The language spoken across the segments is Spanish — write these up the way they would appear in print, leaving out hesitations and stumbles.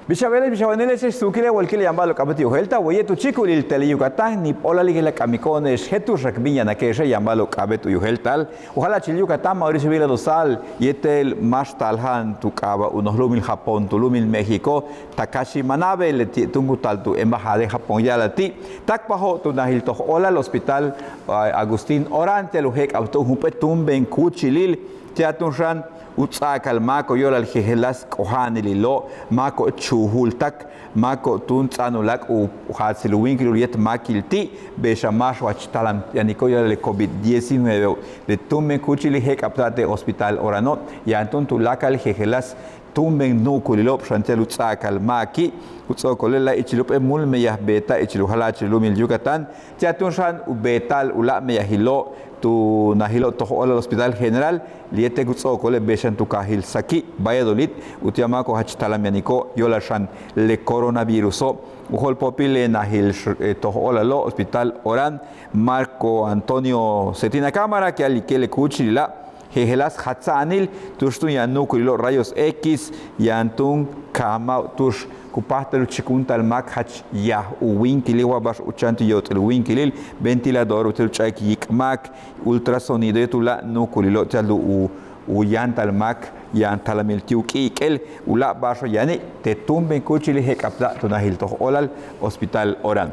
Bichabele bichabaneles sukile walkile yambalo kabati uhelta wayetu chikuli el tele Yucatán ni pola ligela kamikones hetus rakbinya na kesha yambalo kabetu uheltal ojalá chil Yucatán Mauricio Vila dosal yetel mastalhan tu kaba unohlumil Japón tulumil México Takashi Manabe le tungu taltu embajada de Japón ya lati takpaho tu nahil to hola el hospital Agustín Orante luhek auto hupetum ben kuchilil teatunran utsakal mako yolal jehelas kohanililo mako chuhultak mako tuntsanulak u hatseluwinkil yet makilti beshamash wachtalam yaniko yolal COVID-19 de tumben kuchili hek aptate hospital orano yantun tulakal jehelas tumben nukulilo chantel utsakal maki utsokolela ichilup mulme yah beta ichiluhala chilumil Yucatán teatunran ubetal ula meyahilo tu nahilo toho al hospital general liete gutso kole beshan tu kahil saki Valladolid utiama ko hachtalam yaniko yolashan le coronavirus uhol popile nahil toho lo hospital Oran Marco Antonio Cetina Cámara que alikele kuchila hehelas hatsanil tustun yanukulilo rayos X yantun kama tush kupahtalu chikuntal mak hach ya uwinkili wabash uchanti yot el winkilil ventilador utel chak yikmak ultrasonido yetula nukulilo talu u yantal mak yantal miltiuki kel ula basho yani te tumben kuchili hekapda tunahil to olal hospital Oran.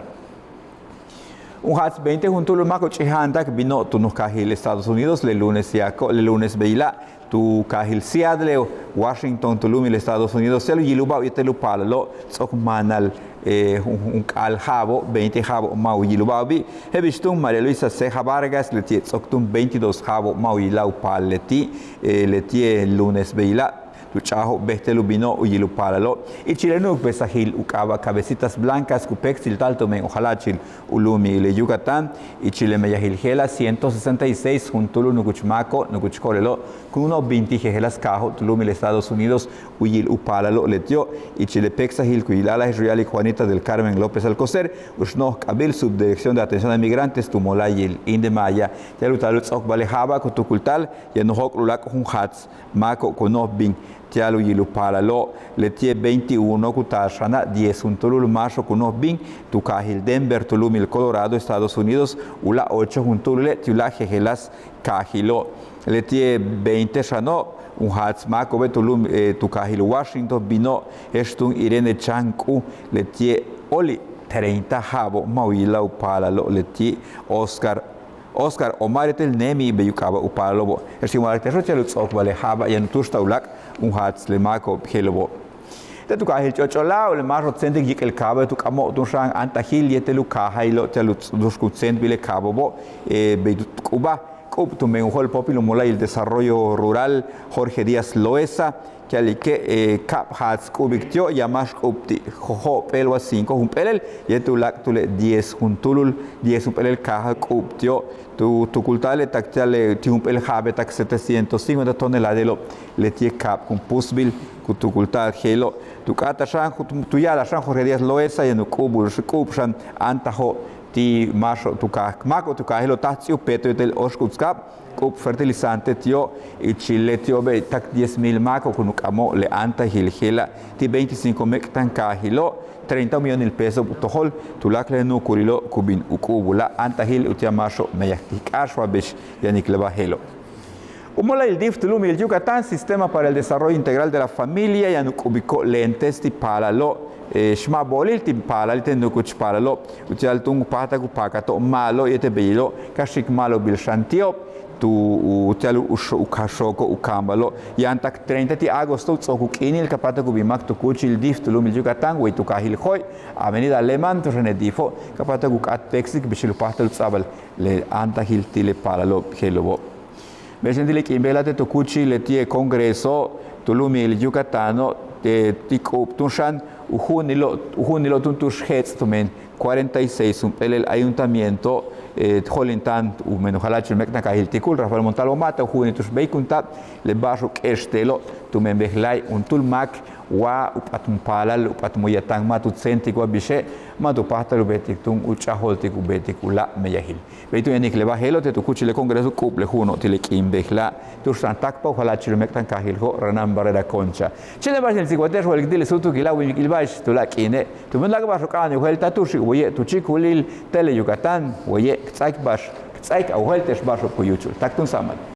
Un hats 20 junto lo mako chihandak vino tu kahil Estados Unidos le lunes veila tu kahil Seattle Washington tulumil Estados Unidos selo yiluba yetelu palalo tsokmanal un kal habo 20 habo mau yiluba bi hebistum María Luisa Ceja Vargas leti tsoktum 22 habo mau yilau paleti leti lunes veila tu chajo bestelu vino uyilu palalo y chileno pesajil ukaba cabecitas blancas kupexil talto men ojalá chil ulumi le Yucatán y chile meyahil gela 166 juntulu nukuchmaco nukuchkolelo con unos 20 gelas cajo tulumi Estados Unidos uyil upalalo letio y chile pexajil kuilala Real y Juanita del Carmen López Alcocer ushno kabil subdirección de atención a migrantes tumolayil indemaya yalutal tsok balejaba kutukultal yanohok lulak un hats mako kono bin tialu yilu palalo letie 21 kutashana 10 juntulul macho kunos bin tu kahil Denver tulumil Colorado Estados Unidos ula 8 juntulule tiula jejelas kahilo letie 20 shano un hats mako betulum tu kahil Washington bino estun Irene Chanku letie oli 30 habo mawila palalo letie Oscar Omaritel Nemi beyukaba upalobo ersimuarte rochelut okbale haba yantusta ulak un hats le mako helobo te tu kahil chochola o le marro tsendik yikel kaba tu kamo tu shang antahil yetelu kahailo telut duskut sent bile kabobo beidut kuba kub tu menhol popilo mola el desarrollo rural Jorge Díaz Loesa que alike cap hats kubictio yamash upti jojo pelwa 5 humpelel yetulak tule 10 juntulul 10 humpelel caja kubtio tu cultale tactale tiumpel habe tak 750 toneladas le tie cap con pusbil tu cultal gelo tu kata shan tu ya la shan Jorge Díaz Loesa y no kubul kubshan antajo ti macho tu kak mako tu kahelo tatsiu peto del oskutskap kub fertilizante tio y chile tio be tak 10,000 mako kunukamo le anta hilgela ti 25 mektan kahilo 30 millones de pesos tohol tulakle no kurilo kubin ukubula anta hil utiamasho meyaktik ashwabish yanik lebahelo Umola el DIF tulumi el Yucatán Sistema para el Desarrollo Integral de la Familia yanuk ubiko lentes ti palalo shma bolil tim palal tenukuch palalo utial tung pata ku pakato malo yete beilo kashik malo bil shantio tu utial ukashoko ukambalo yantak 30 ti agosto tsokukini el kapata ku bimak tu kuchil DIF tulumi el Yucatán we tu kahil khoy avenida Alemán tu renedifo kapata ku kat pexik bishil patal tsabal le antahil tile palalo helobo Besentile kimbelate to kuchi le tie congreso tulumi el Yucatano tikop tunshan uhunilo tuntush hets tumen 46 el ayuntamiento holintan umenojalachi mekna kahil tikul Rafael Montalvo Mata uhunitus beikuntat le barro estelo tumen behlai untulmak wa upatum palal upatum yatang matut senti wa bishe matu pahtalu betik tung uchaholtik ubetik ula meyahil beitu yanik le bahelo te tukuchi le congreso kuple huno tile kimbehla tusan takpa ojalá chilmektan kahil ho ranan barrera concha chile bajel siguater el dile sutu kilawi ilba bash tulakine tumen lag bash kan uhelta tushi oye tu chikulil tele Yucatán oye tsaik bash tsaik uheltesh bash kuyuchul taktun samal